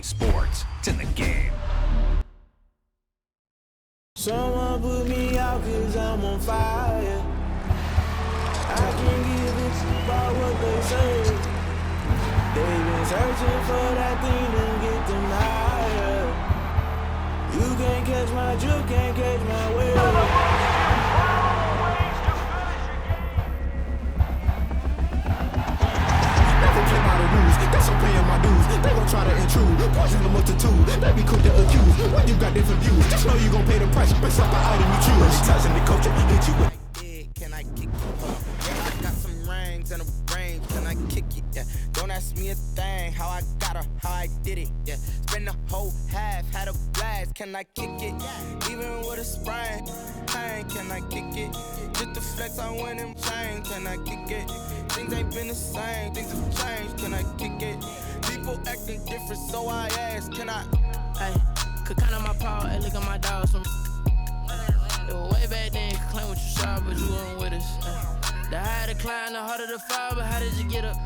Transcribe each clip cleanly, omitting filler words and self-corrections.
sports. It's in the game. Someone put me out 'cause I'm on fire. I can't give a shit about what they say. They've been searching for that thing to get them higher. You can't catch my drift, can't catch my wave. Guess I'm paying my dues. They gon' try to intrude. Poison the multitude. They be quick to accuse. When you got different views, just know you gon' pay the price based off the item you choose. Advertising the culture, hit you with. Can I kick it? Yeah, I got some rings and a range. Can I kick it? Yeah. Don't ask me a thing. How I got her, how I did it. Yeah. Spend the whole half, had a blast. Can I kick it? Even with a sprain. Pain, can I kick it? Just the flex, I went and chain. Can I kick it? Things ain't been the same, things have changed, can I kick it? People acting different, so I ask, can I? Hey, could count on my power, hey, look at my dogs. It was way back then, you could claim what you saw, but you weren't with us. The higher the climb, the harder the fall, but how did you get up?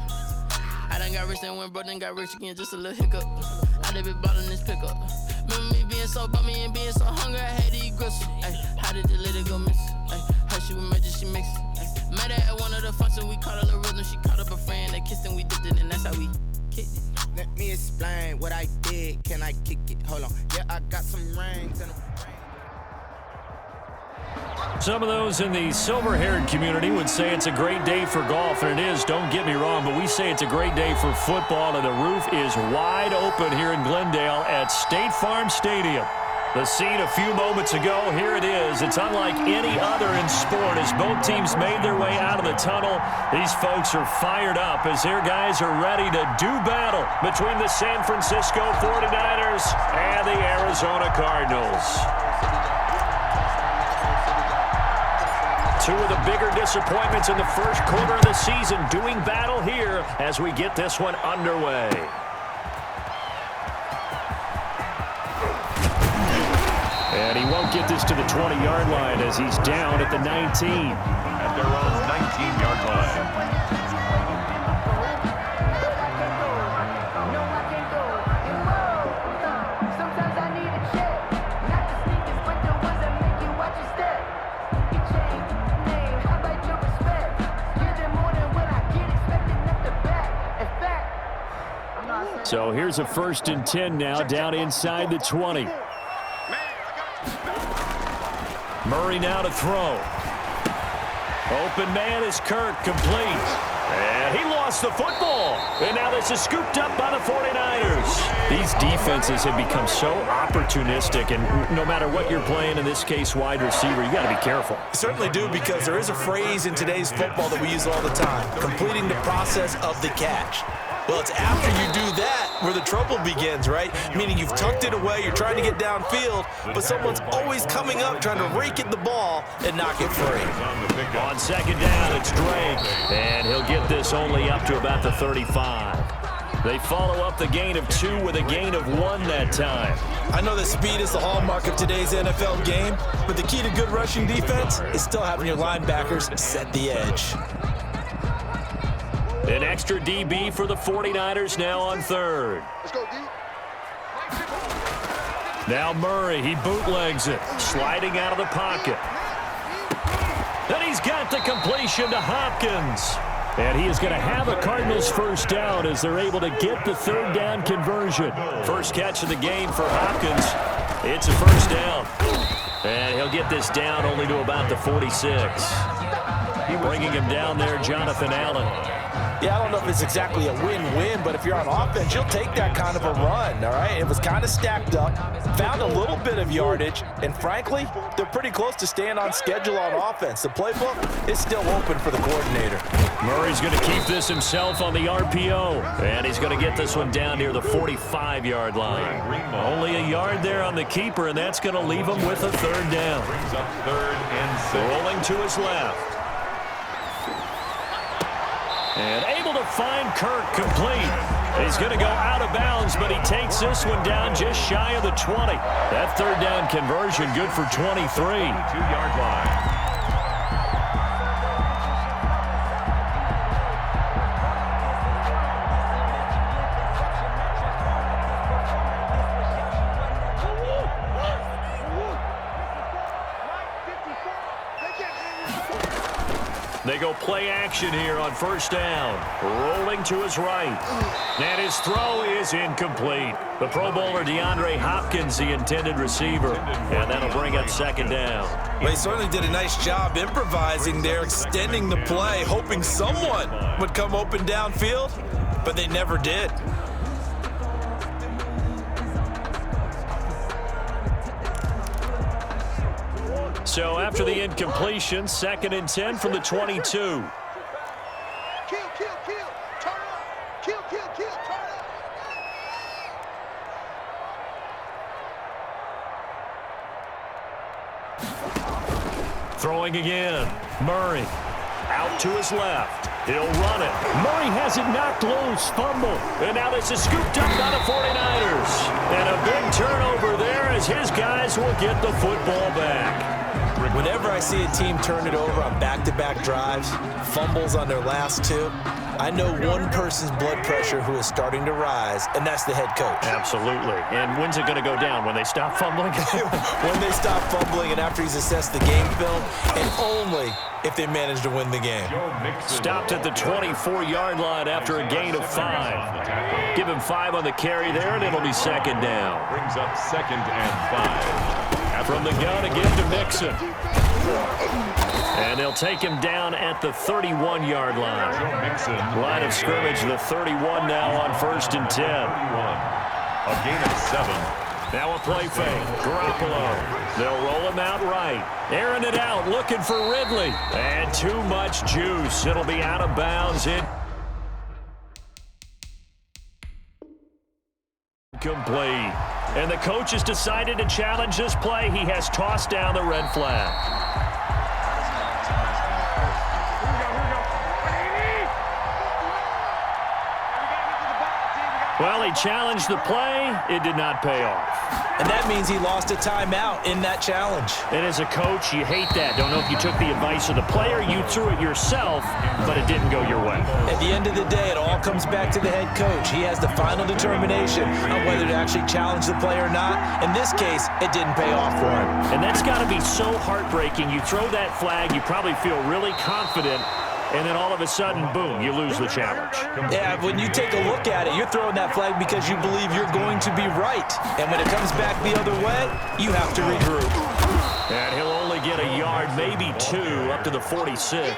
I done got rich, then went broke, then got rich again, just a little hiccup. I did be ballin' this pickup. Remember me being so bummy and being so hungry, I had to eat gristle. Ay, how did you let it go miss? Ay, how she was magic, she mixed. Met her at one of the functions, we caught her the rhythm, she caught up a friend, they kissed and we dipped it, and that's how we kicked it. Let me explain what I did, can I kick it? Hold on, yeah, I got some rings and a Some of those in the silver-haired community would say it's a great day for golf, and it is, don't get me wrong, but we say it's a great day for football, and the roof is wide open here in Glendale at State Farm Stadium. The scene a few moments ago, here it is. It's unlike any other in sport as both teams made their way out of the tunnel. These folks are fired up as their guys are ready to do battle between the San Francisco 49ers and the Arizona Cardinals. Two of the bigger disappointments in the first quarter of the season doing battle here as we get this one underway. And he won't get this to the 20-yard line as he's down at the 19. At their own 19-yard line. So here's a 1st and 10 now, down inside the 20. Murray now to throw. Open man is Kirk, complete. And he lost the football. And now this is scooped up by the 49ers. These defenses have become so opportunistic, and no matter what you're playing, in this case wide receiver, you got to be careful. You certainly do, because there is a phrase in today's football that we use all the time, completing the process of the catch. Well, it's after you do that where the trouble begins, right? Meaning you've tucked it away, you're trying to get downfield, but someone's always coming up trying to rake at the ball and knock it free. On 2nd down, it's Drake, and he'll get this only up to about the 35. They follow up the gain of 2 with a gain of 1 that time. I know that speed is the hallmark of today's NFL game, but the key to good rushing defense is still having your linebackers set the edge. An extra DB for the 49ers now on 3rd. Let's go, D. Now Murray, he bootlegs it, sliding out of the pocket. Then he's got the completion to Hopkins. And he is going to have a Cardinals 1st down as they're able to get the 3rd down conversion. First catch of the game for Hopkins. It's a 1st down. And he'll get this down only to about the 46. Bringing him down there, Jonathan Allen. Yeah, I don't know if it's exactly a win-win, but if you're on offense, you'll take that kind of a run, all right? It was kind of stacked up, found a little bit of yardage, and frankly, they're pretty close to staying on schedule on offense. The playbook is still open for the coordinator. Murray's going to keep this himself on the RPO, and he's going to get this one down near the 45-yard line. Only a yard there on the keeper, and that's going to leave him with a 3rd down. Brings up 3rd and 6. Rolling to his left. And able to find Kirk complete. He's going to go out of bounds, but he takes this one down just shy of the 20. That 3rd down conversion good for 23. 2-yard line. They go play action here on first down. Rolling to his right. And his throw is incomplete. The Pro Bowler DeAndre Hopkins, the intended receiver. And that'll bring up second down. Well, he certainly did a nice job improvising there, extending the play, hoping someone would come open downfield, but they never did. So after the incompletion, 2nd and 10 from the 22. Turn up. Turn up. Throwing again. Murray out to his left. He'll run it. Murray has it knocked loose. Fumble. And now this is scooped up by the 49ers. And a big turnover there as his guys will get the football back. Whenever I see a team turn it over on back-to-back drives, fumbles on their last two, I know one person's blood pressure who is starting to rise, and that's the head coach. Absolutely. And when's it going to go down? When they stop fumbling? When they stop fumbling and after he's assessed the game film, and only if they manage to win the game. Stopped at the 24-yard line after a gain of 5. Give him 5 on the carry there, and it'll be second down. Brings up 2nd and 5. From the gun again to Mixon. And they'll take him down at the 31-yard line. Line of scrimmage, the 31 now on 1st and 10. A gain of 7. Now a play fake. Garoppolo. They'll roll him out right. Airing it out, looking for Ridley. And too much juice. It'll be out of bounds. Incomplete. And the coach has decided to challenge this play. He has tossed down the red flag. Well, he challenged the play. It did not pay off. And that means he lost a timeout in that challenge. And as a coach, you hate that. Don't know if you took the advice of the player, you threw it yourself, but it didn't go your way. At the end of the day, it all comes back to the head coach. He has the final determination on whether to actually challenge the play or not. In this case, it didn't pay off for him. And that's got to be so heartbreaking. You throw that flag, you probably feel really confident, and then all of a sudden, boom, you lose the challenge. Yeah, when you take a look at it, you're throwing that flag because you believe you're going to be right. And when it comes back the other way, you have to regroup. And he'll only get a yard, maybe 2, up to the 46.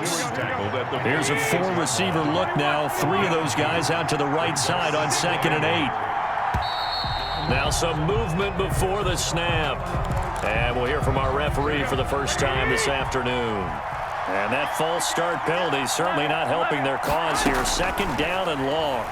Here's a 4-receiver look now. 3 of those guys out to the right side on 2nd and 8. Now some movement before the snap. And we'll hear from our referee for the first time this afternoon. And that false start penalty certainly not helping their cause here. 2nd down and long.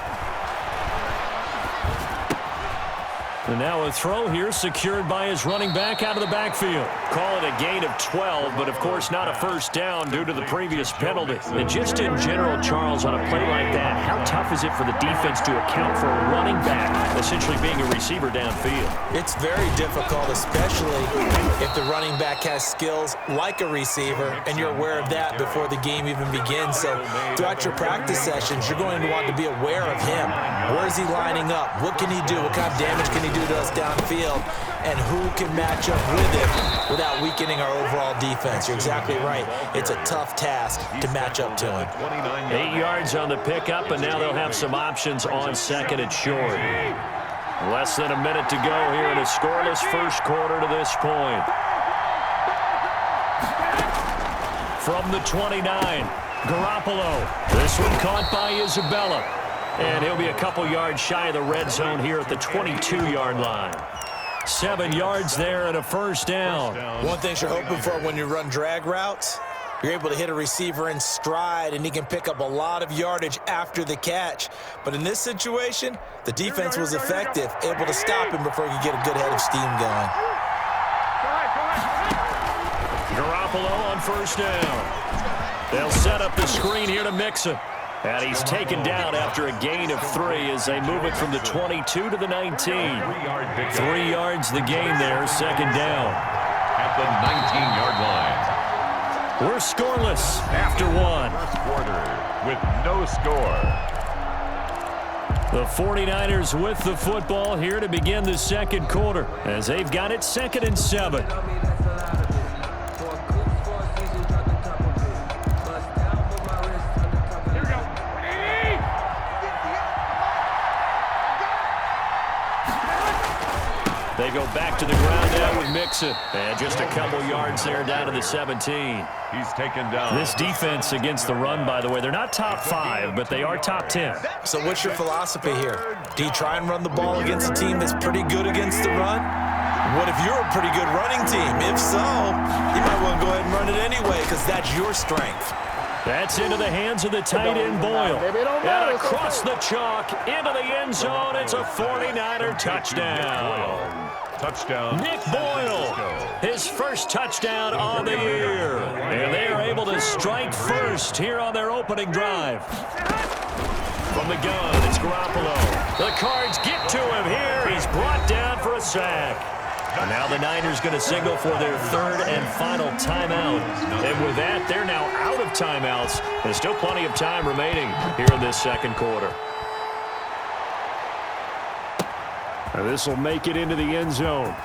And now a throw here secured by his running back out of the backfield. Call it a gain of 12, but of course not a first down due to the previous penalty. And just in general, Charles, on a play like that, how tough is it for the defense to account for a running back essentially being a receiver downfield? It's very difficult, especially if the running back has skills like a receiver, and you're aware of that before the game even begins. So throughout your practice sessions, you're going to want to be aware of him. Where is he lining up? What can he do? What kind of damage can he do to us downfield? And who can match up with him without weakening our overall defense? You're exactly right. It's a tough task to match up to him. 8 yards on the pickup, and now they'll have some options on 2nd and short. Less than a minute to go here in a scoreless first quarter to this point. From the 29, Garoppolo. This one caught by Isabella. And he'll be a couple yards shy of the red zone here at the 22-yard line. 7 yards there and a first down. One thing you're hoping for when you run drag routes, you're able to hit a receiver in stride, and he can pick up a lot of yardage after the catch. But in this situation, the defense was effective, able to stop him before he could get a good head of steam going. Garoppolo on first down. They'll set up the screen here to Mixon. And he's taken down after a gain of 3 as they move it from the 22 to the 19. 3 yards the gain there, 2nd down. At the 19-yard line. We're scoreless after 1. First quarter with no score. The 49ers with the football here to begin the second quarter as they've got it 2nd and 7. go back to the ground now with Mixon. And just a couple yards there down to the 17. He's taken down. This defense against the run, by the way, they're not top 5, but they are top 10. So what's your philosophy here? Do you try and run the ball against a team that's pretty good against the run? What if you're a pretty good running team? If so, you might want to go ahead and run it anyway because that's your strength. That's into the hands of the tight end, Boyle. And across the chalk, into the end zone. It's a 49er touchdown. Touchdown. Nick Boyle, his first touchdown on the year. And they are able to strike first here on their opening drive. From the gun, it's Garoppolo. The Cards get to him here. He's brought down for a sack. And now the Niners going to signal for their third and final timeout. And with that, they're now out of timeouts. There's still plenty of time remaining here in this second quarter. And this will make it into the end zone.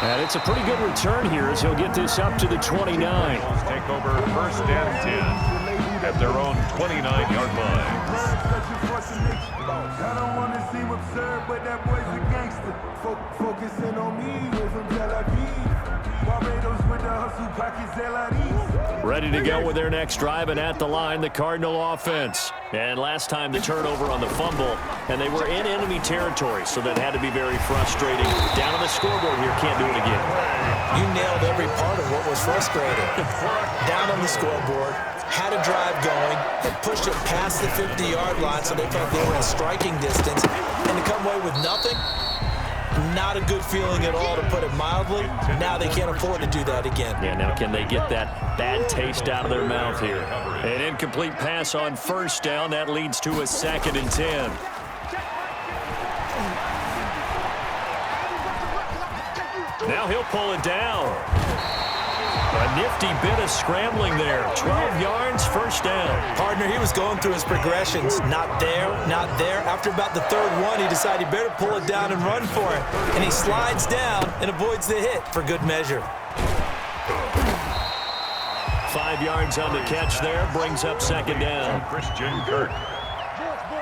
And it's a pretty good return here as he'll get this up to the 29. Take over first and 10 at their own 29-yard line. I don't want to seem absurd, but that boy's a gangster. Focusing on me, we're from Tel Aviv. Barbados with the hustle pockets, LIDs. Ready to go with their next drive, and at the line, the Cardinal offense. And last time the turnover on the fumble, and they were in enemy territory, so that had to be very frustrating. Down on the scoreboard here, can't do it again. You nailed every part of what was frustrating. Down on the scoreboard, had a drive going, had pushed it past the 50-yard line so they felt they were in striking distance, and to come away with nothing, not a good feeling at all, to put it mildly. Now they can't afford to do that again. Yeah, now can they get that bad taste out of their mouth here? An incomplete pass on first down. That leads to a 2nd and 10. Now he'll pull it down. A nifty bit of scrambling there. 12 yards, first down. Partner, he was going through his progressions. Not there, not there. After about the third one, he decided he better pull it down and run for it. And he slides down and avoids the hit for good measure. 5 yards on the catch there. Brings up 2nd down. Christian Kirk.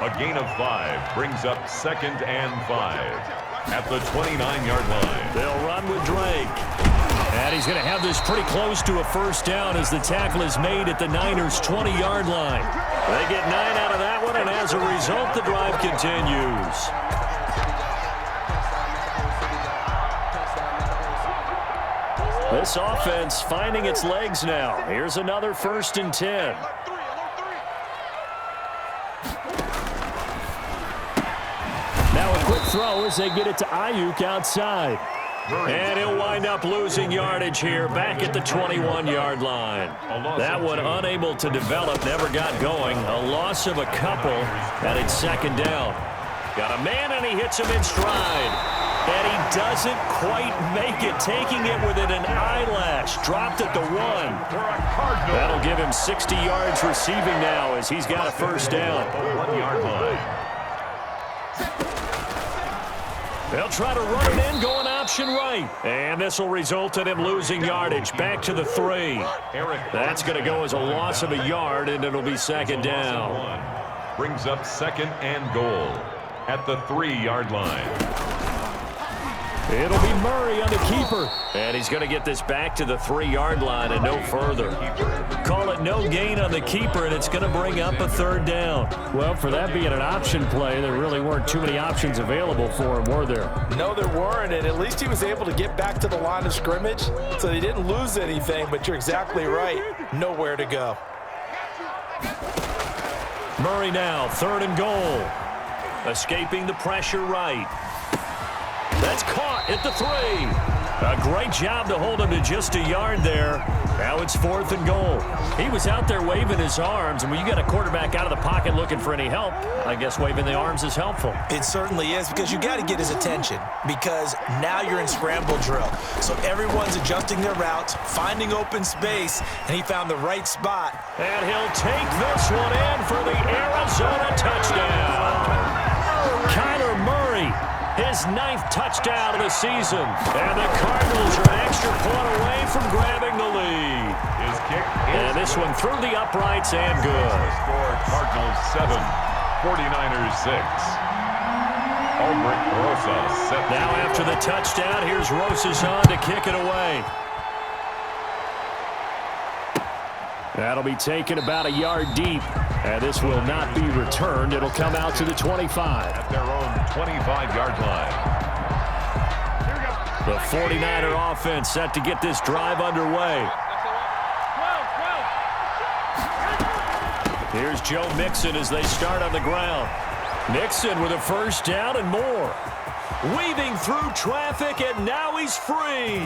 A gain of 5 brings up 2nd and 5 at the 29-yard line. They'll run with Drake. And he's going to have this pretty close to a first down as the tackle is made at the Niners' 20-yard line. They get 9 out of that one, and as a result, the drive continues. This offense finding its legs now. Here's another 1st and 10. Now a quick throw as they get it to Ayuk outside. And he'll wind up losing yardage here back at the 21-yard line. That one unable to develop, never got going. A loss of a couple, and it's 2nd down. Got a man, and he hits him in stride. And he doesn't quite make it, taking it within an eyelash. Dropped at the 1. That'll give him 60 yards receiving now as he's got a first down. 1-yard line. They'll try to run it in, going option right. And this will result in him losing yardage back to the 3. That's going to go as a loss of a yard, and it'll be 2nd down. Brings up 2nd and goal at the 3-yard line. It'll be Murray on the keeper. And he's going to get this back to the 3-yard line and no further. Call it no gain on the keeper, and it's going to bring up a 3rd down. Well, for that being an option play, there really weren't too many options available for him, were there? No, there weren't, and at least he was able to get back to the line of scrimmage, so they didn't lose anything, but you're exactly right. Nowhere to go. Murray now, 3rd and goal. Escaping the pressure right. That's caught at the 3. A great job to hold him to just a yard there. Now it's 4th and goal. He was out there waving his arms, and when you got a quarterback out of the pocket looking for any help, I guess waving the arms is helpful. It certainly is, because you got to get his attention, because now you're in scramble drill. So everyone's adjusting their routes, finding open space, and he found the right spot. And he'll take this one in for the Arizona touchdown. Kyler Murray, his 9th touchdown of the season. And the Cardinals are an extra point away from grabbing the lead. His kick and this one through the uprights and good. Score Cardinals 7, 49ers 6. Now after the touchdown, here's Rosas on to kick it away. That'll be taken about a yard deep. And this will not be returned. It'll come out to the 25. At their own 25-yard line. The 49er offense set to get this drive underway. Here's Joe Mixon as they start on the ground. Mixon with a first down and more. Weaving through traffic, and now he's free.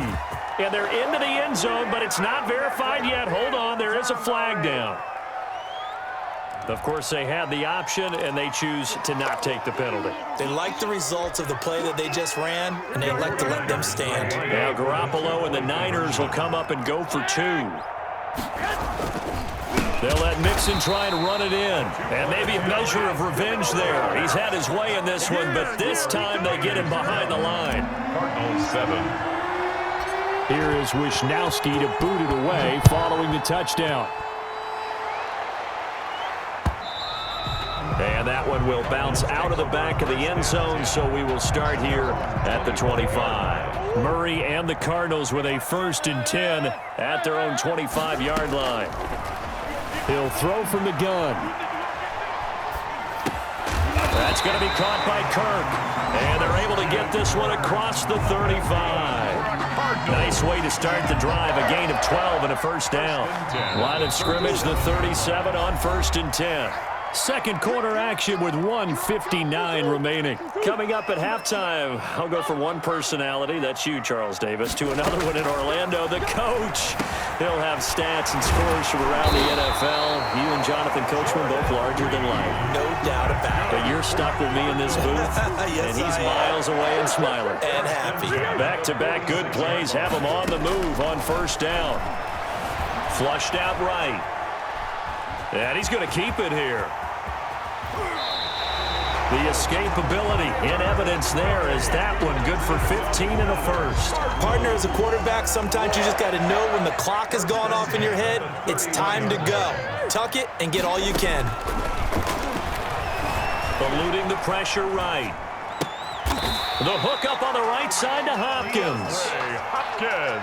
And they're into the end zone, but it's not verified yet. Hold on, there is a flag down. Of course, they had the option, and they choose to not take the penalty. They like the results of the play that they just ran, and they elect to let them stand. Now Garoppolo and the Niners will come up and go for two. They'll let Mixon try to run it in. And maybe a measure of revenge there. He's had his way in this one, but this time they get him behind the line. Cardinals 7. Here is Wisnowski to boot it away following the touchdown. And that one will bounce out of the back of the end zone, so we will start here at the 25. Murray and the Cardinals with a 1st and 10 at their own 25-yard line. He'll throw from the gun. That's going to be caught by Kirk. And they're able to get this one across the 35. Nice way to start the drive. A gain of 12 and a first down. Line of scrimmage, the 37 on 1st and 10. Second quarter action with 1:59 remaining. Coming up at halftime, I'll go from one personality, that's you, Charles Davis, to another one in Orlando, the coach. He'll have stats and scores from around the NFL. You and Jonathan Coachman both larger than life. No doubt about it. But you're stuck with me in this booth, yes, and he's miles away and smiling. And happy. Back-to-back good plays have him on the move on first down. Flushed out right. And he's going to keep it here. The escapability in evidence there as that one good for 15 and a first. Partner, as a quarterback, sometimes you just got to know when the clock has gone off in your head, it's time to go. Tuck it and get all you can. Eluding the pressure right. The hook up on the right side to Hopkins.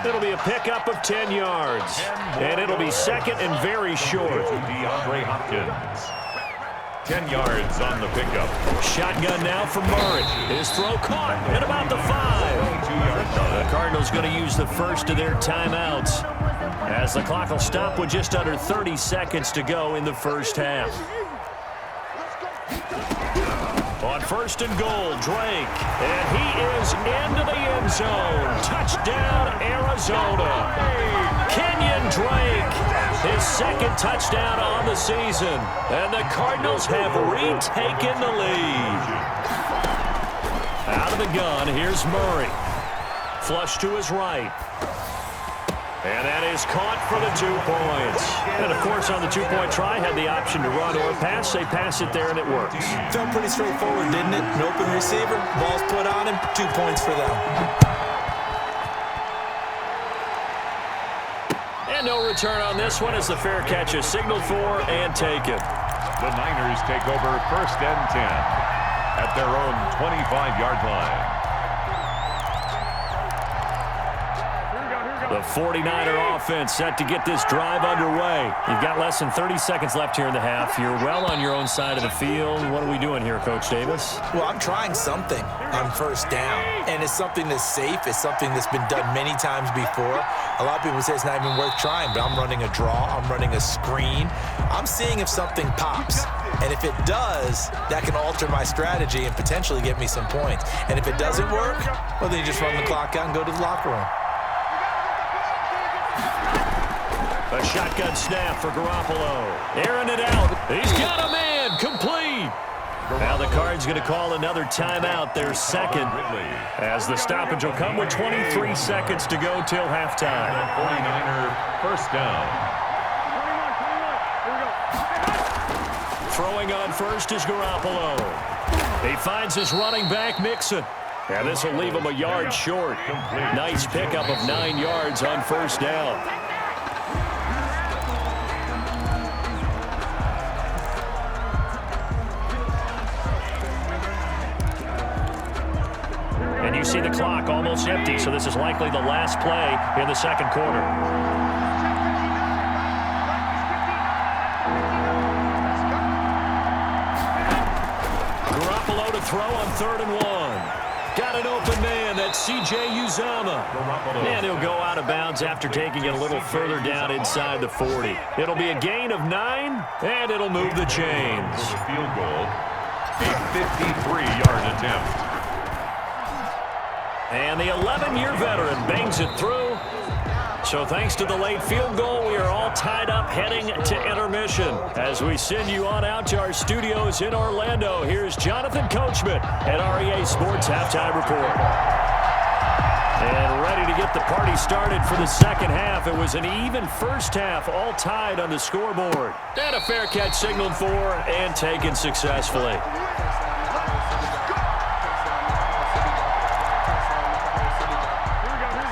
It'll be a pickup of 10 yards. And it'll be second and very short. DeAndre Hopkins. 10 yards on the pickup. Shotgun now for Murray. His throw caught at about the 5. The Cardinals going to use the first of their timeouts as the clock will stop with just under 30 seconds to go in the first half. On 1st and goal, Drake. And he is into the end zone. Touchdown, Arizona. Kenyon Drake, his second touchdown on the season. And the Cardinals have retaken the lead. Out of the gun, here's Murray. Flush to his right. And that is caught for the 2 points. And, of course, on the 2-point try, had the option to run or pass. They pass it there, and it works. Felt pretty straightforward, didn't it? An open receiver, ball's put on him, 2 points for them. And no return on this one as the fair catch is signaled for and taken. The Niners take over 1st and 10 at their own 25-yard line. The 49er offense set to get this drive underway. You've got less than 30 seconds left here in the half. You're well on your own side of the field. What are we doing here, Coach Davis? Well, I'm trying something on first down, and it's something that's safe. It's something that's been done many times before. A lot of people say it's not even worth trying, but I'm running a draw. I'm running a screen. I'm seeing if something pops. And if it does, that can alter my strategy and potentially get me some points. And if it doesn't work, well, then you just run the clock out and go to the locker room. A shotgun snap for Garoppolo. Airing it out. He's got a man. Complete. Now the Cards going to call another timeout, their second, as the stoppage will come with 23 seconds to go till halftime. 49er first down. Throwing on first is Garoppolo. He finds his running back, Mixon. And this will leave him a yard short. Nice pickup of 9 yards on first down. And you see the clock almost empty, so this is likely the last play in the second quarter. Garoppolo to throw on 3rd and 1. Got an open man. That's C.J. Uzomah. And he'll go out of bounds after taking it a little further down inside the 40. It'll be a gain of 9, and it'll move the chains. Field goal, a 53-yard attempt. And the 11-year veteran bangs it through. So thanks to the late field goal, we are all tied up heading to intermission. As we send you on out to our studios in Orlando, here's Jonathan Coachman at REA Sports Halftime Report. And ready to get the party started for the second half. It was an even first half, all tied on the scoreboard. And a fair catch signaled for and taken successfully.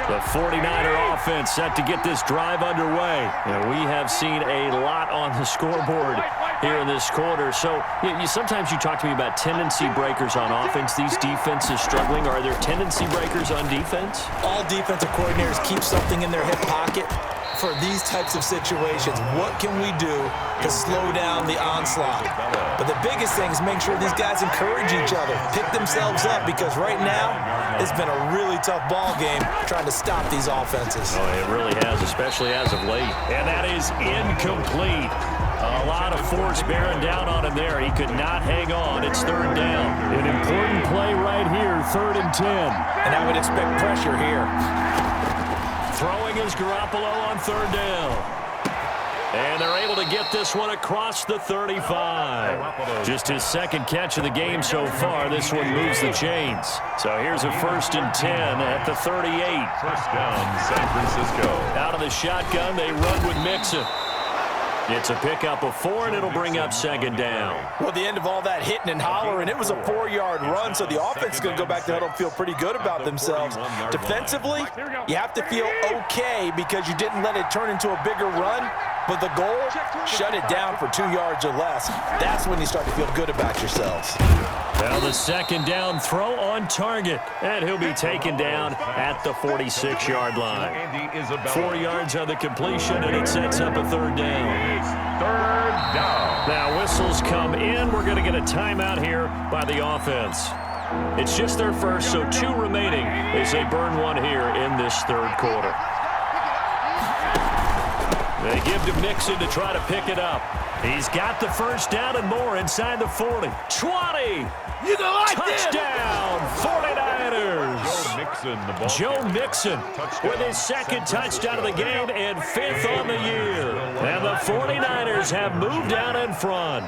The 49er offense set to get this drive underway. And we have seen a lot on the scoreboard here in this quarter. So sometimes you talk to me about tendency breakers on offense. These defenses struggling. Are there tendency breakers on defense? All defensive coordinators keep something in their hip pocket for these types of situations. What can we do to slow down the onslaught? But the biggest thing is make sure these guys encourage each other, pick themselves up, because right now it's been a really tough ball game trying to stop these offenses. Oh, it really has, especially as of late. And that is incomplete. A lot of force bearing down on him there. He could not hang on. It's 3rd down. An important play right here, 3rd and 10. And I would expect pressure here. Throwing is Garoppolo on 3rd down. And they're able to get this one across the 35. Just his second catch of the game so far. This one moves the chains. So here's a 1st and 10 at the 38. First down, San Francisco. Out of the shotgun, they run with Mixon. It's a pickup of 4, and it'll bring up 2nd down. Well, the end of all that hitting and hollering, it was a 4-yard run, so the offense is going to go back to huddle and feel pretty good about themselves. Defensively, you have to feel okay because you didn't let it turn into a bigger run, but the goal, shut it down for 2 yards or less. That's when you start to feel good about yourselves. Now the 2nd down throw on target, and he'll be taken down at the 46-yard line. 4 yards on the completion, and it sets up a 3rd down. 3rd down. Now whistles come in. We're going to get a timeout here by the offense. It's just their first, so 2 remaining as they burn one here in this 3rd quarter. They give to Mixon to try to pick it up. He's got the 1st down and more inside the 40. 20. You gonna like touchdown, 49ers. Joe Mixon with his 2nd touchdown of the game and 5th on the year. And the 49ers have moved out in front.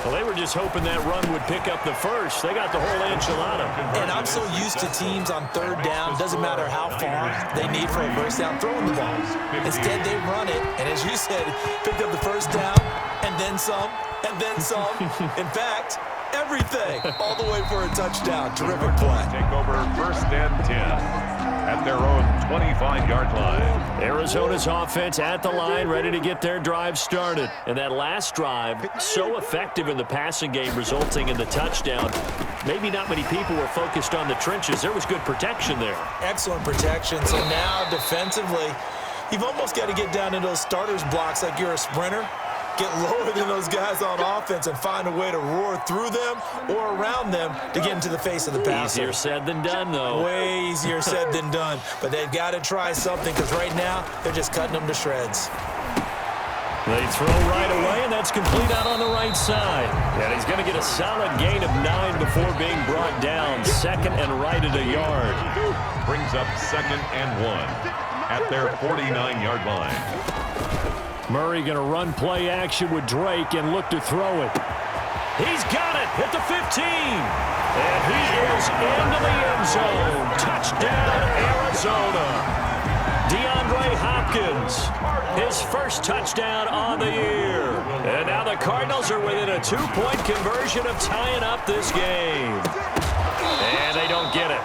Well, they were just hoping that run would pick up the 1st. They got the whole enchilada. And I'm so used to teams on 3rd down, doesn't matter how far they need for a first down, throwing the ball. Instead, they run it, and as you said, picked up the 1st down, and then some, and then some. In fact, everything, all the way for a touchdown. Terrific play. Take over 1st and 10 at their own 25-yard line. Arizona's offense at the line, ready to get their drive started. And that last drive, so effective in the passing game, resulting in the touchdown. Maybe not many people were focused on the trenches. There was good protection there. Excellent protection. So now, defensively, you've almost got to get down to those starters blocks like you're a sprinter. Get lower than those guys on offense and find a way to roar through them or around them to get into the face of the passer. Easier said than done, though. Way easier said than done. But they've got to try something because right now they're just cutting them to shreds. They throw right away, and that's complete out on the right side. And he's going to get a solid gain of 9 before being brought down. 2nd and right at a yard. Brings up 2nd and 1 at their 49-yard line. Murray going to run play action with Drake and look to throw it. He's got it at the 15. And he is into the end zone. Touchdown, Arizona. DeAndre Hopkins, his 1st touchdown on the year. And now the Cardinals are within a 2-point conversion of tying up this game. And they don't get it.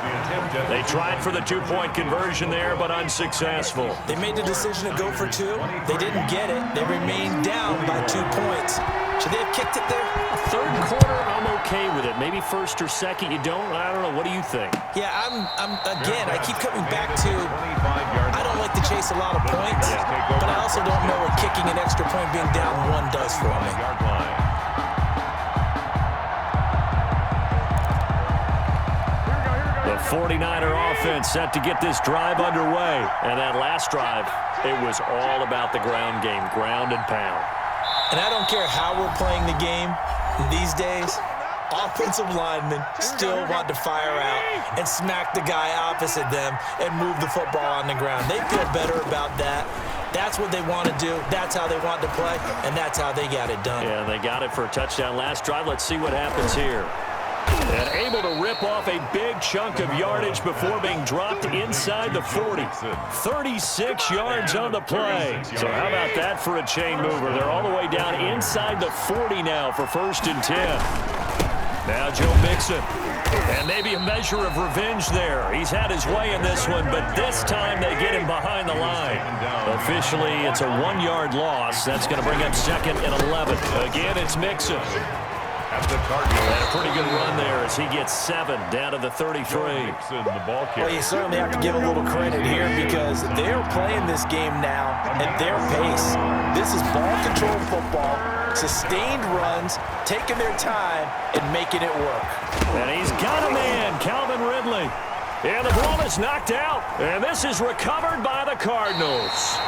They tried for the 2-point conversion there, but unsuccessful. They made the decision to go for 2. They didn't get it. They remained down by 2 points. Should they have kicked it there? Third quarter, I'm okay with it. Maybe first or second, you don't. I don't know. What do you think? Yeah, again, I keep coming back to, I don't like to chase a lot of points, but I also don't know what kicking an extra point being down 1 does for me. The 49er offense set to get this drive underway. And that last drive, it was all about the ground game, ground and pound. And I don't care how we're playing the game these days, offensive linemen still want to fire out and smack the guy opposite them and move the football on the ground. They feel better about that. That's what they want to do. That's how they want to play, and that's how they got it done. Yeah, they got it for a touchdown last drive. Let's see what happens here. And able to rip off a big chunk of yardage before being dropped inside the 40. 36 yards on the play. So how about that for a chain mover? They're all the way down inside the 40 now for 1st and 10. Now Joe Mixon. And maybe a measure of revenge there. He's had his way in this one, but this time they get him behind the line. Officially, it's a 1-yard loss. That's going to bring up 2nd and 11. Again, it's Mixon. And a pretty good run there as he gets 7 down to the 33. Well, you certainly have to give a little credit here because they're playing this game now at their pace. This is ball control football, sustained runs, taking their time, and making it work. And he's got a man, Calvin Ridley. And the ball is knocked out, and this is recovered by the Cardinals.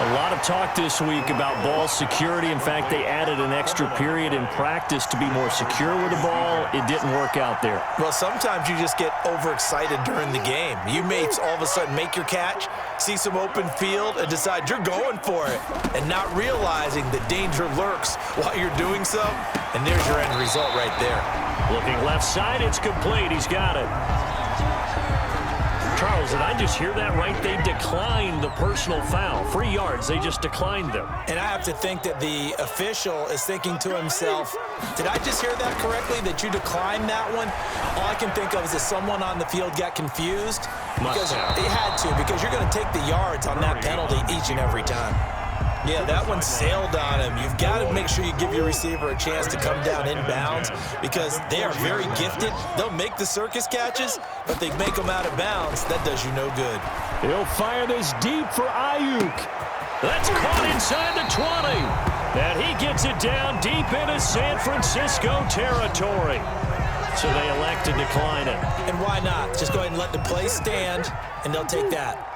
A lot of talk this week about ball security. In fact, they added an extra period in practice to be more secure with the ball. It didn't work out there. Well, sometimes you just get overexcited during the game. You may all of a sudden make your catch, see some open field, and decide you're going for it, and not realizing the danger lurks while you're doing so, and there's your end result right there. Looking left side, it's complete. He's got it. Charles, did I just hear that right? They declined the personal foul. 3 yards, they just declined them. And I have to think that the official is thinking to himself, did I just hear that correctly, that you declined that one? All I can think of is that someone on the field got confused. Because they had to, because you're going to take the yards on that penalty each and every time. Yeah, that one sailed on him. You've got to make sure you give your receiver a chance to come down inbounds because they are very gifted. They'll make the circus catches, but they make them out of bounds. That does you no good. He'll fire this deep for Ayuk. That's caught inside the 20. And he gets it down deep into San Francisco territory. So they elect to decline it. And why not? Just go ahead and let the play stand, and they'll take that.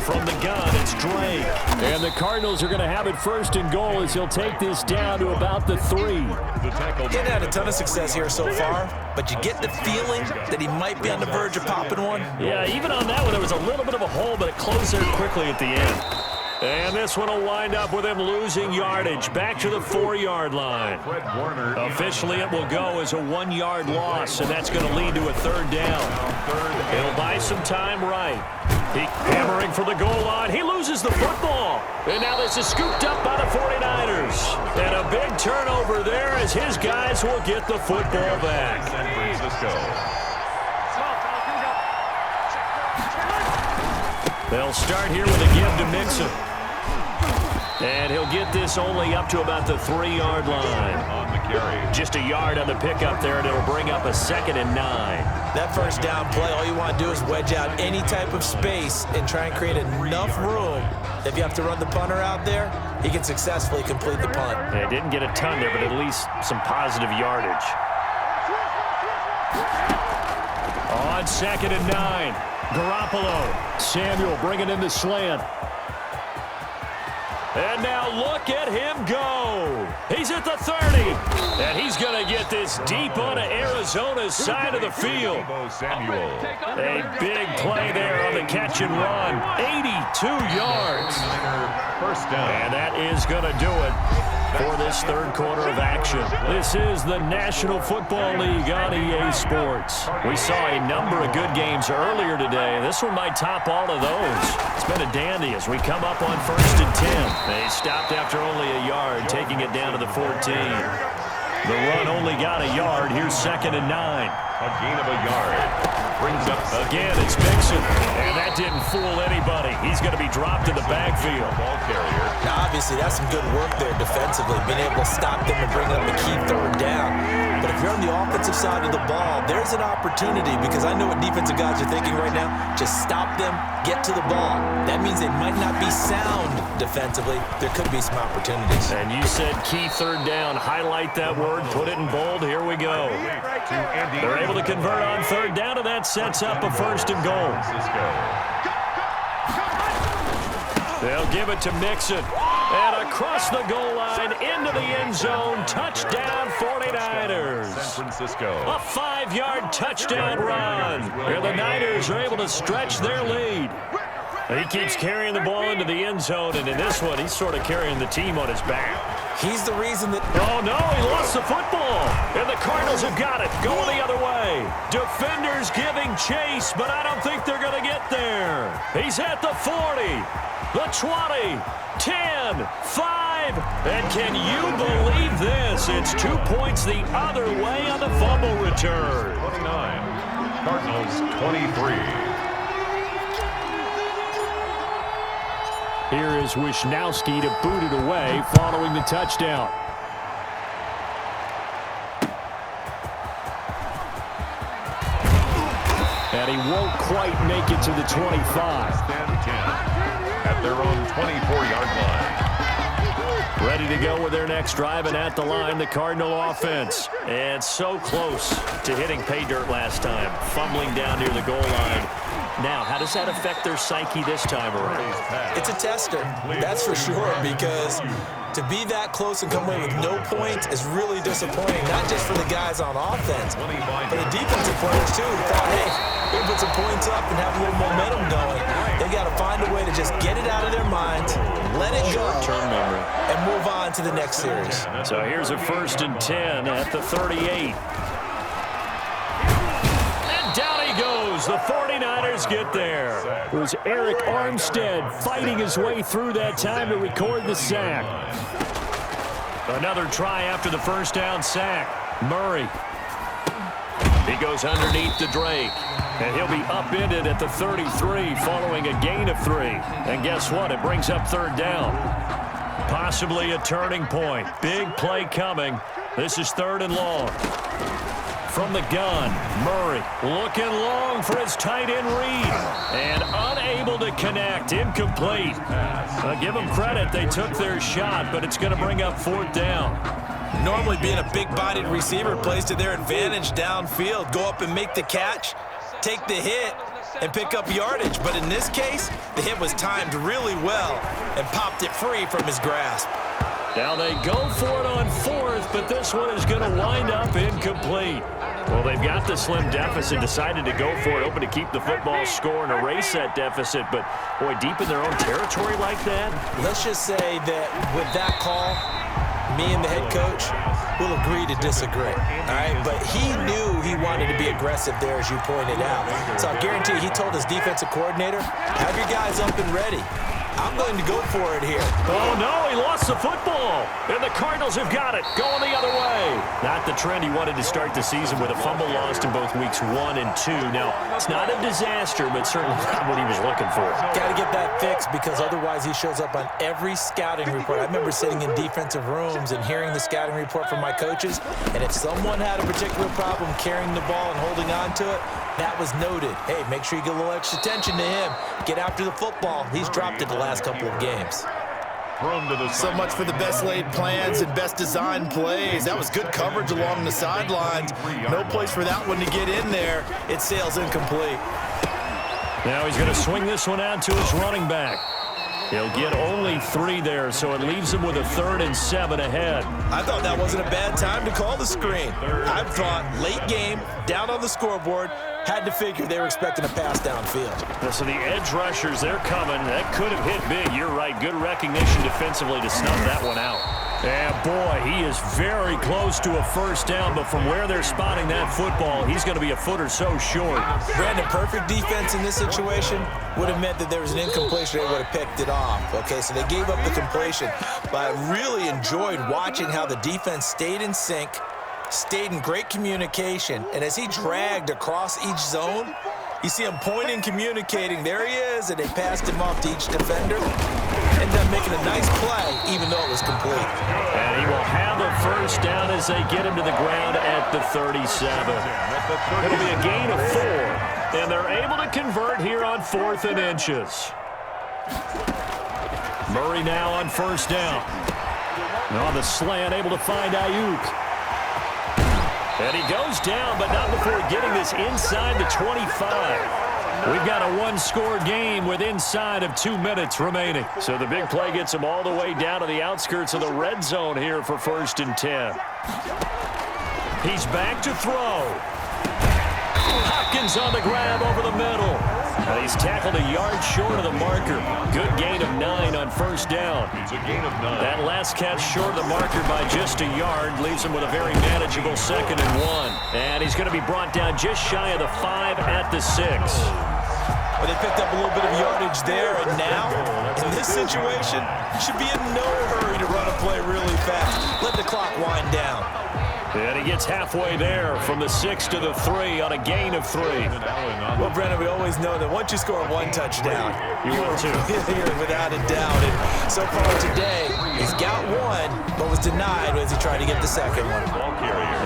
From the gun, it's Drake. And the Cardinals are going to have it 1st and goal as he'll take this down to about the 3. He hadn't had a ton of success here so far, but you get the feeling that he might be on the verge of popping one. Yeah, even on that one, there was a little bit of a hole, but it closed there quickly at the end. And this one will wind up with him losing yardage back to the 4-yard line. Officially, it will go as a 1-yard loss, and that's going to lead to a 3rd down. He'll buy some time right. He hammering for the goal line. He loses the football. And now this is scooped up by the 49ers. And a big turnover there as his guys will get the football back. San Francisco. They'll start here with a give to Mixon. And he'll get this only up to about the 3-yard line. On the carry. Just a yard on the pickup there, and it'll bring up a 2nd and 9. That 1st down play, all you want to do is wedge out any type of space and try and create enough room. If you have to run the punter out there, he can successfully complete the punt. Yeah, didn't get a ton there, but at least some positive yardage. On 2nd and 9, Garoppolo. Samuel bringing in the slant. And now look at him go. He's at the 30. And he's going to get this deep onto Arizona's side of the field. A big play there on the catch and run. 82 yards. First down. And that is going to do it for this 3rd quarter of action. This is the National Football League on EA Sports. We saw a number of good games earlier today. This one might top all of those. It's been a dandy as we come up on 1st and 10. They stopped after only a yard, taking it down to the 14. The run only got a yard. Here's 2nd and 9. A gain of a yard. brings up again. It's Mixon, and that didn't fool anybody. He's going to be dropped in the backfield. Ball carrier. Now, obviously, that's some good work there defensively, being able to stop them and bring up a key third down. But if you're on the offensive side of the ball, there's an opportunity, because I know what defensive guys are thinking right now. Just stop them, get to the ball. That means they might not be sound defensively. There could be some opportunities. And you said key third down. Highlight that word, put it in bold. Here we go. They're able to convert on third down, and that sets up a first and goal. They'll give it to Mixon. And across the goal line, into the end zone, touchdown 49ers. San Francisco. A 5-yard touchdown run. Here the Niners are able to stretch their lead. He keeps carrying the ball into the end zone, and in this one, he's sort of carrying the team on his back. He's the reason that... Oh, no, he lost the football. And the Cardinals have got it, going the other way. Defenders giving chase, but I don't think they're going to get there. He's at the 40, the 20, 10, 5, and can you believe this? It's 2 points the other way on the fumble return. 29, Cardinals 23. Here is Wisnowski to boot it away following the touchdown. And he won't quite make it to the 25. Stand 10 at their own 24-yard line. Ready to go with their next drive, and at the line, the Cardinal offense. And so close to hitting pay dirt last time, fumbling down near the goal line. Now, how does that affect their psyche this time around? It's a tester, that's for sure, because to be that close and come away with no points is really disappointing, not just for the guys on offense, but the defensive players, too, who thought, hey, we'll put some points up and have a little momentum going. They got to find a way to just get it out of their minds, let it go, and move on to the next series. So here's a 1st and 10 at the 38. The 49ers get there. It was Eric Armstead fighting his way through that time to record the sack. Another try after the first down sack. Murray. He goes underneath to Drake. And he'll be upended at the 33 following a gain of 3. And guess what? It brings up third down. Possibly a turning point. Big play coming. This is 3rd and long. From the gun, Murray looking long for his tight end read. And unable to connect, incomplete. Give them credit, they took their shot, but it's going to bring up 4th down. Normally being a big-bodied receiver plays to their advantage downfield. Go up and make the catch, take the hit, and pick up yardage. But in this case, the hit was timed really well and popped it free from his grasp. Now they go for it on 4th, but this one is going to wind up incomplete. Well, they've got the slim deficit, decided to go for it, hoping to keep the football score and erase that deficit. But, boy, deep in their own territory like that? Let's just say that with that call, me and the head coach will agree to disagree, all right? But he knew he wanted to be aggressive there, as you pointed out. So I guarantee you, he told his defensive coordinator, have your guys up and ready. I'm going to go for it here. Oh, no, he lost the football. And the Cardinals have got it, going the other way. Not the trend he wanted to start the season with, a fumble lost in both weeks 1 and 2. Now, it's not a disaster, but certainly not what he was looking for. Got to get that fixed, because otherwise he shows up on every scouting report. I remember sitting in defensive rooms and hearing the scouting report from my coaches, and if someone had a particular problem carrying the ball and holding on to it, that was noted. Hey, make sure you get a little extra attention to him. Get after the football. He's dropped it the last couple of games. So much for the best laid plans and best designed plays. That was good coverage along the sidelines. No place for that one to get in there. It sails incomplete. Now he's going to swing this one out to his running back. He'll get only 3 there, so it leaves him with a 3rd and 7 ahead. I thought that wasn't a bad time to call the screen. I thought late game, down on the scoreboard, had to figure they were expecting a pass downfield. So the edge rushers, they're coming. That could have hit big. You're right. Good recognition defensively to snuff that one out. And, boy, he is very close to a first down, but from where they're spotting that football, he's going to be a foot or so short. Brandon, perfect defense in this situation would have meant that there was an incompletion. They would have picked it off. Okay, so they gave up the completion. But I really enjoyed watching how the defense stayed in sync, stayed in great communication, and as he dragged across each zone, You see him pointing, communicating. There he is, and they passed him off to each defender. Ended up making a nice play, even though it was complete. And he will have a first down as they get him to the ground at the 37. It'll be a gain of 4, and they're able to convert here on 4th and inches. Murray now on first down. And on the slant, able to find Ayuk. And he goes down, but not before getting this inside the 25. We've got a one-score game with inside of 2 minutes remaining. So the big play gets him all the way down to the outskirts of the red zone here for 1st and 10. He's back to throw. Hopkins on the grab over the middle. And he's tackled a yard short of the marker. Good gain of 9 on first down. It's a gain of 9. That last catch short of the marker by just a yard leaves him with a very manageable 2nd and 1. And he's going to be brought down just shy of the 5 at the 6. Well, they picked up a little bit of yardage there, and now, in this situation, should be in no hurry to run a play really fast. Let the clock wind down. And he gets halfway there from the 6 to the 3 on a gain of 3. Well, Brennan, we always know that once you score 1 touchdown, you want to. You're without a doubt. And so far today, he's got 1, but was denied as he tried to get the second one.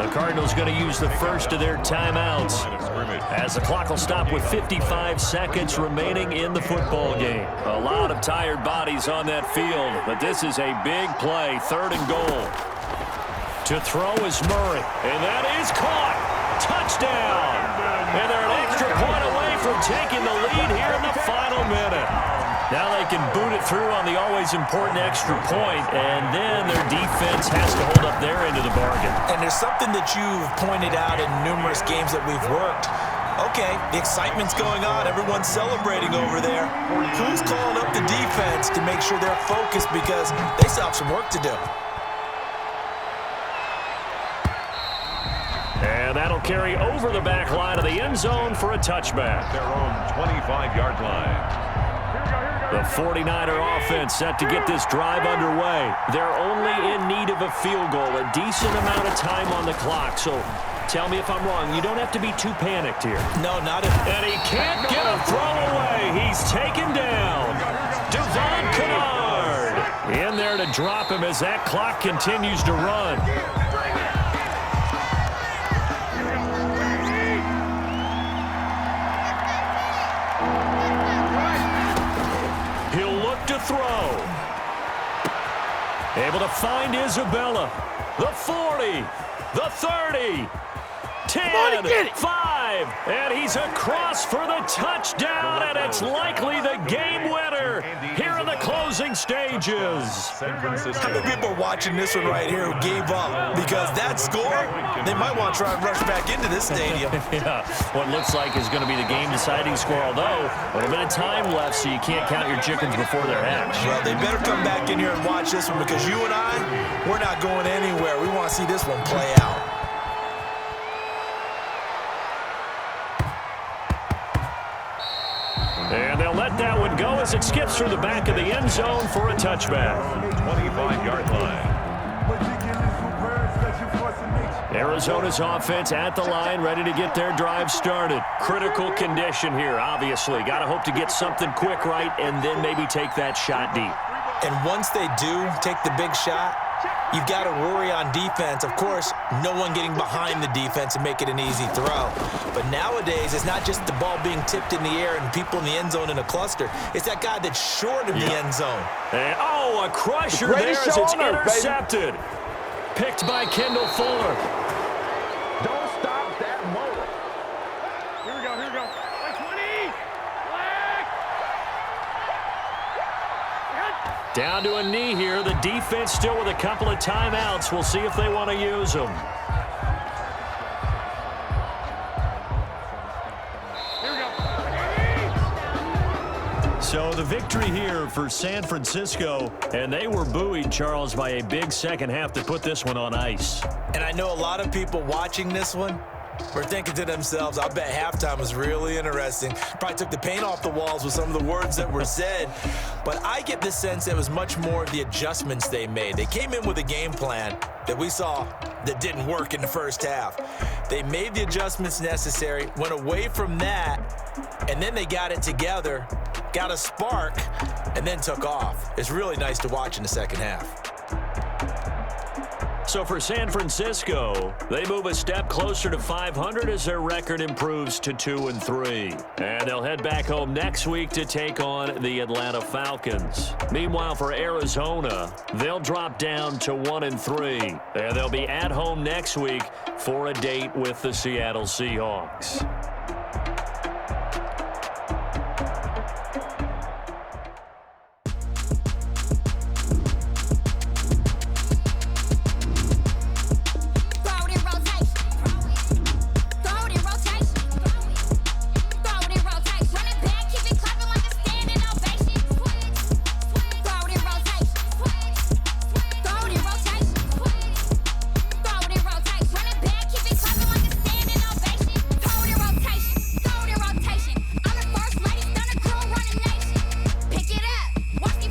The Cardinals going to use the first of their timeouts as the clock will stop with 55 seconds remaining in the football game. A lot of tired bodies on that field, but this is a big play, 3rd and goal. To throw is Murray, and that is caught. Touchdown! And they're an extra point away from taking the lead here in the final minute. Now they can boot it through on the always important extra point, and then their defense has to hold up their end of the bargain. And there's something that you've pointed out in numerous games that we've worked. Okay, the excitement's going on. Everyone's celebrating over there. Who's calling up the defense to make sure they're focused because they still have some work to do? And that'll carry over the back line of the end zone for a touchback. Their own 25-yard line. The 49er offense set to get this drive underway. They're only in need of a field goal, a decent amount of time on the clock. So tell me if I'm wrong. You don't have to be too panicked here. No, not if... And he can't get a throw away. He's taken down. Devon Kennard in there to drop him as that clock continues to run. To throw. Able to find Isabella. The 40. The 30. 10. 5. And he's across for the touchdown, and it's likely the game winner here in the closing stages. How many people are watching this one right here who gave up? Because that score, they might want to try and rush back into this stadium. Yeah, what looks like is going to be the game-deciding score, although a little bit of time left, so you can't count your chickens before they're hatched. Well, they better come back in here and watch this one because you and I, we're not going anywhere. We want to see this one play out. And they'll let that one go as it skips through the back of the end zone for a touchback. 25-yard line. Arizona's offense at the line, ready to get their drive started. Critical condition here, obviously. Got to hope to get something quick right and then maybe take that shot deep. And once they do take the big shot, you've got to worry on defense. Of course, no one getting behind the defense and make it an easy throw. But nowadays, it's not just the ball being tipped in the air and people in the end zone in a cluster. It's that guy that's short of the end zone. And, a crusher there as it's intercepted. Picked by Kendall Fuller. Don't stop that motor. Here we go, here we go. 20. Down to a knee here. The defense still with a couple of timeouts. We'll see if they want to use them. So the victory here for San Francisco, and they were buoyed, Charles, by a big second half to put this one on ice. And I know a lot of people watching this one were thinking to themselves, I bet halftime was really interesting. Probably took the paint off the walls with some of the words that were said. But I get the sense it was much more of the adjustments they made. They came in with a game plan that we saw that didn't work in the first half. They made the adjustments necessary, went away from that, and then they got it together, got a spark, and then took off. It's really nice to watch in the second half. So for San Francisco, they move a step closer to 500 as their record improves to 2-3. And they'll head back home next week to take on the Atlanta Falcons. Meanwhile, for Arizona, they'll drop down to 1-3. And they'll be at home next week for a date with the Seattle Seahawks.